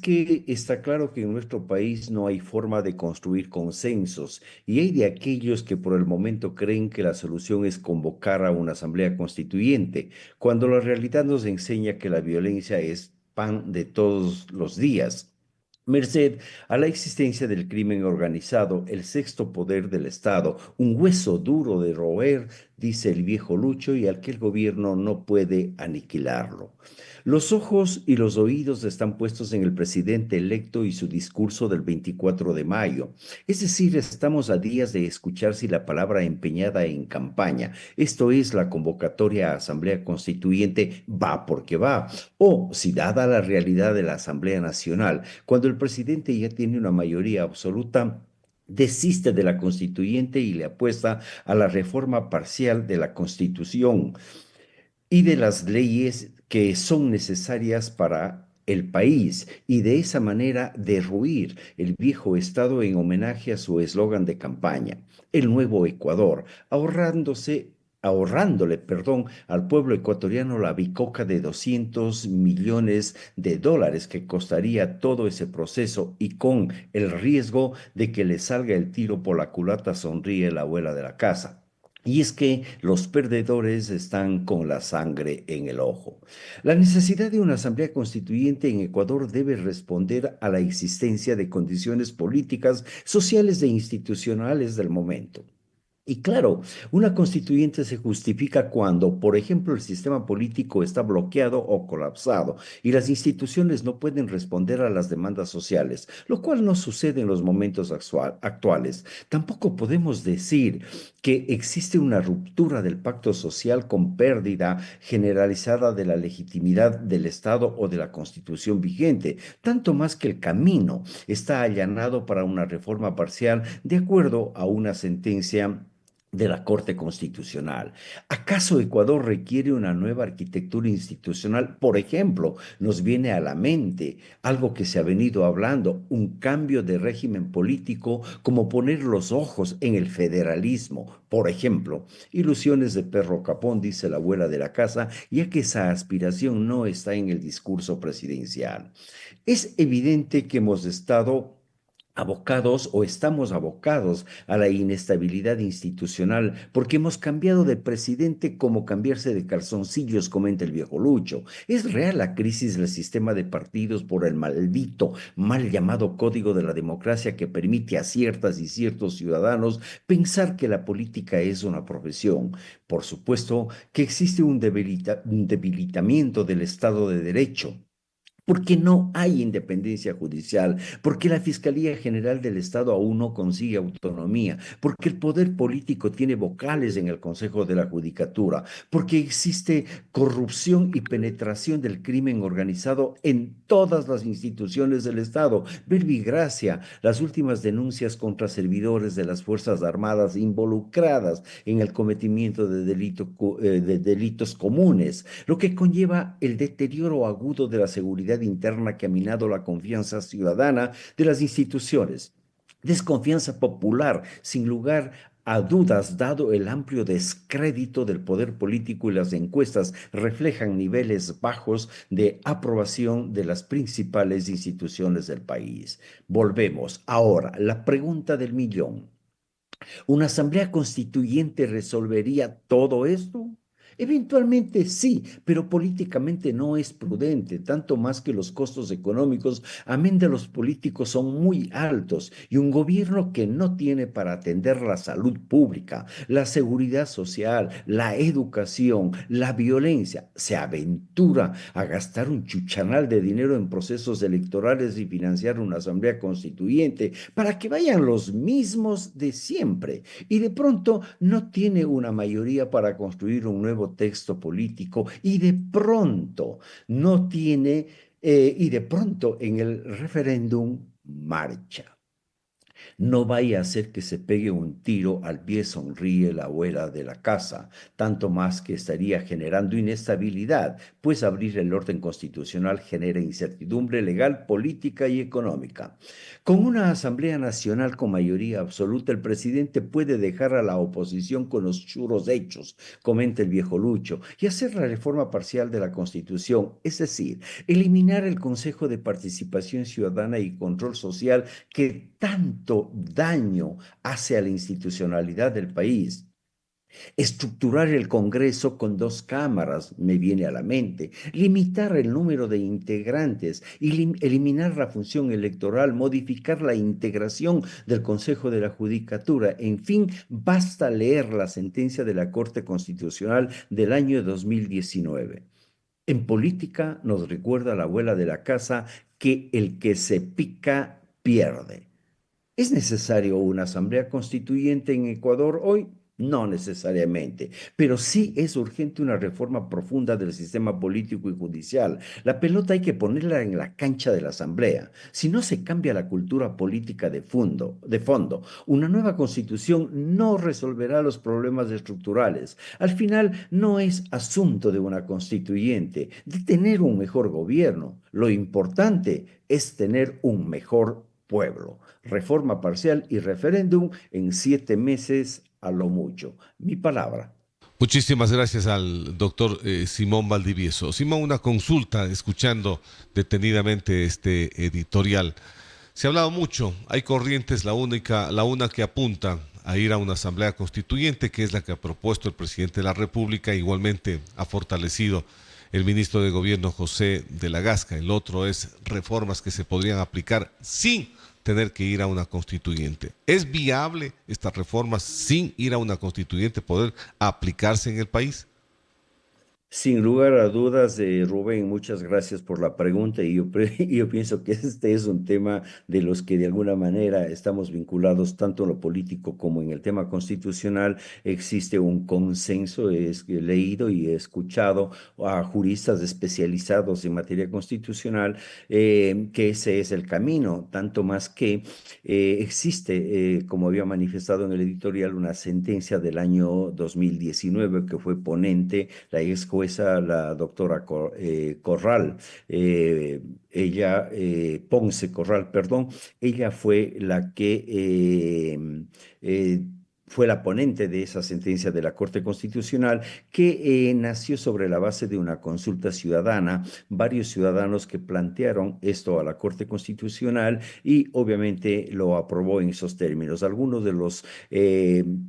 que está claro que en nuestro país no hay forma de construir consensos y hay de aquellos que por el momento creen que la solución es convocar a una asamblea constituyente, cuando la realidad nos enseña que la violencia es pan de todos los días. Merced a la existencia del crimen organizado, el sexto poder del Estado, un hueso duro de roer, dice el viejo Lucho, y al que el gobierno no puede aniquilarlo. Los ojos y los oídos están puestos en el presidente electo y su discurso del 24 de mayo. Es decir, estamos a días de escuchar si la palabra empeñada en campaña, esto es la convocatoria a Asamblea Constituyente, va porque va, o si dada la realidad de la Asamblea Nacional, cuando el presidente ya tiene una mayoría absoluta, desiste de la constituyente y le apuesta a la reforma parcial de la Constitución y de las leyes que son necesarias para el país y de esa manera derruir el viejo Estado en homenaje a su eslogan de campaña, el nuevo Ecuador, ahorrándole, al pueblo ecuatoriano la bicoca de 200 millones de dólares que costaría todo ese proceso y con el riesgo de que le salga el tiro por la culata, sonríe la abuela de la casa. Y es que los perdedores están con la sangre en el ojo. La necesidad de una asamblea constituyente en Ecuador debe responder a la existencia de condiciones políticas, sociales e institucionales del momento. Y claro, una constituyente se justifica cuando, por ejemplo, el sistema político está bloqueado o colapsado y las instituciones no pueden responder a las demandas sociales, lo cual no sucede en los momentos actuales. Tampoco podemos decir que existe una ruptura del pacto social con pérdida generalizada de la legitimidad del Estado o de la constitución vigente, tanto más que el camino está allanado para una reforma parcial de acuerdo a una sentencia de la Corte Constitucional. ¿Acaso Ecuador requiere una nueva arquitectura institucional? Por ejemplo, nos viene a la mente algo que se ha venido hablando, un cambio de régimen político, como poner los ojos en el federalismo. Por ejemplo, ilusiones de perro capón, dice la abuela de la casa, ya que esa aspiración no está en el discurso presidencial. Es evidente que hemos estado abocados o estamos abocados a la inestabilidad institucional porque hemos cambiado de presidente como cambiarse de calzoncillos, comenta el viejo Lucho. Es real la crisis del sistema de partidos por el maldito, mal llamado Código de la Democracia que permite a ciertas y ciertos ciudadanos pensar que la política es una profesión. Por supuesto que existe un debilitamiento del Estado de Derecho porque no hay independencia judicial, porque la Fiscalía General del Estado aún no consigue autonomía, porque el poder político tiene vocales en el Consejo de la Judicatura, porque existe corrupción y penetración del crimen organizado en todas las instituciones del Estado. Verbigracia, las últimas denuncias contra servidores de las Fuerzas Armadas involucradas en el cometimiento de delitos comunes, lo que conlleva el deterioro agudo de la seguridad interna que ha minado la confianza ciudadana de las instituciones. Desconfianza popular, sin lugar a dudas, dado el amplio descrédito del poder político y las encuestas reflejan niveles bajos de aprobación de las principales instituciones del país. Volvemos. Ahora, la pregunta del millón. ¿Una asamblea constituyente resolvería todo esto? Eventualmente sí, pero políticamente no es prudente, tanto más que los costos económicos, amén de los políticos, son muy altos y un gobierno que no tiene para atender la salud pública, la seguridad social, la educación, la violencia, se aventura a gastar un chuchanal de dinero en procesos electorales y financiar una asamblea constituyente para que vayan los mismos de siempre y de pronto no tiene una mayoría para construir un nuevo texto político y de pronto no tiene, y de pronto en el referéndum marcha. No vaya a ser que se pegue un tiro al pie, sonríe la abuela de la casa, tanto más que estaría generando inestabilidad, pues abrir el orden constitucional genera incertidumbre legal, política y económica. Con una Asamblea Nacional con mayoría absoluta, el presidente puede dejar a la oposición con los churros hechos, comenta el viejo Lucho, y hacer la reforma parcial de la Constitución, es decir, eliminar el Consejo de Participación Ciudadana y Control Social que tanto daño hace a la institucionalidad del país. Estructurar el Congreso con dos cámaras, me viene a la mente, limitar el número de integrantes y eliminar la función electoral, modificar la integración del Consejo de la Judicatura. En fin, basta leer la sentencia de la Corte Constitucional del año 2019. En política nos recuerda la abuela de la casa que el que se pica pierde. ¿Es necesario una asamblea constituyente en Ecuador hoy? No necesariamente, pero sí es urgente una reforma profunda del sistema político y judicial. La pelota hay que ponerla en la cancha de la asamblea. Si no se cambia la cultura política de fondo, una nueva constitución no resolverá los problemas estructurales. Al final no es asunto de una constituyente, de tener un mejor gobierno. Lo importante es tener un mejor pueblo. Reforma parcial y referéndum en 7 meses a lo mucho. Mi palabra. Muchísimas gracias al doctor Simón Valdivieso. Simón, una consulta, escuchando detenidamente este editorial. Se ha hablado mucho, hay corrientes, la una que apunta a ir a una asamblea constituyente, que es la que ha propuesto el presidente de la República, igualmente ha fortalecido el ministro de Gobierno José de la Gasca. El otro es reformas que se podrían aplicar sin tener que ir a una constituyente. ¿Es viable estas reformas sin ir a una constituyente poder aplicarse en el país? Sin lugar a dudas, Rubén, muchas gracias por la pregunta y yo pienso que este es un tema de los que de alguna manera estamos vinculados tanto en lo político como en el tema constitucional. Existe un consenso, he leído y he escuchado a juristas especializados en materia constitucional que ese es el camino, tanto más que existe, como había manifestado en el editorial, una sentencia del año 2019 que fue ponente la ex jueza, la doctora Corral, ella, Ponce Corral, perdón, ella fue la que eh, fue la ponente de esa sentencia de la Corte Constitucional que nació sobre la base de una consulta ciudadana, varios ciudadanos que plantearon esto a la Corte Constitucional y obviamente lo aprobó en esos términos. Algunos de los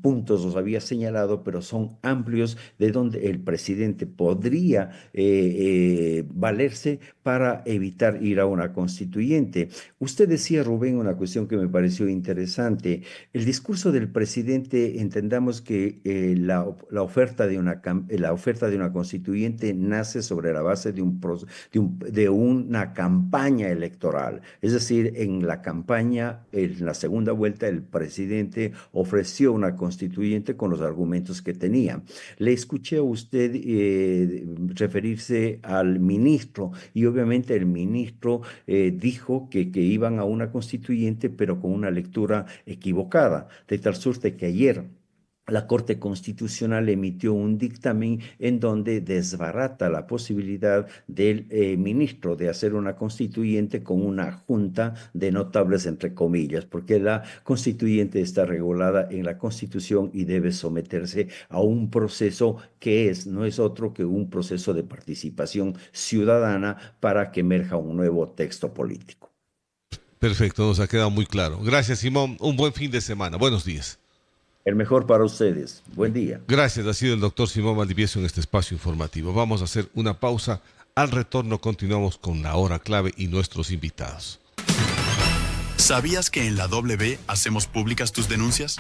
puntos los había señalado, pero son amplios de donde el presidente podría valerse para evitar ir a una constituyente. Usted decía, Rubén, una cuestión que me pareció interesante. El discurso del presidente, entendamos que la oferta de una constituyente nace sobre la base de una campaña electoral. Es decir, en la campaña, en la segunda vuelta, el presidente ofreció una constituyente con los argumentos que tenía. Le escuché a usted referirse al ministro y obviamente el ministro dijo que iban a una constituyente pero con una lectura equivocada, de tal suerte que ayer la Corte Constitucional emitió un dictamen en donde desbarata la posibilidad del ministro de hacer una constituyente con una junta de notables, entre comillas, porque la constituyente está regulada en la Constitución y debe someterse a un proceso no es otro que un proceso de participación ciudadana para que emerja un nuevo texto político. Perfecto, nos ha quedado muy claro. Gracias, Simón. Un buen fin de semana. Buenos días. El mejor para ustedes. Buen día. Gracias, ha sido el doctor Simón Valdivieso en este espacio informativo. Vamos a hacer una pausa. Al retorno continuamos con la hora clave y nuestros invitados. ¿Sabías que en la W hacemos públicas tus denuncias?